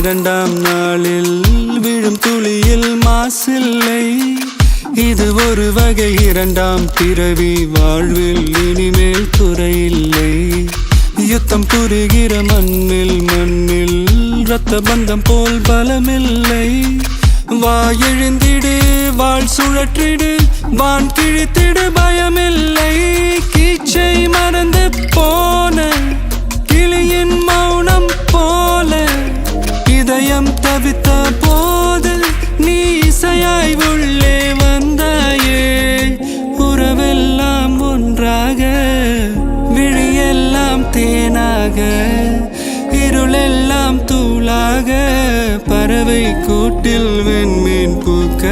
இரண்டாம் நாளில் விழும் துளியில் மாசில்லை. இது ஒரு வகை இரண்டாம் பிறவி, வாழ்வில் இனிமேல் குறையில்லை. யுத்தம் புரிகிற மண்ணில் இரத்த பந்தம் போல் பலமில்லை. வா எழுந்திடு, வாழ் சுழற்றிடு, வான் கிழித்திடு, பயமில்லை. கீச்சை மறந்து போன கிளியின் மௌனம் போல இதயம் தவித்த போது நீ இசையாய் உள்ளே வந்தாயே. உறவெல்லாம் ஒன்றாக, விழியெல்லாம் தேனாக, இருளெல்லாம் தூளாக, பறவை கூட்டில் வெண்மீன் பூக்க.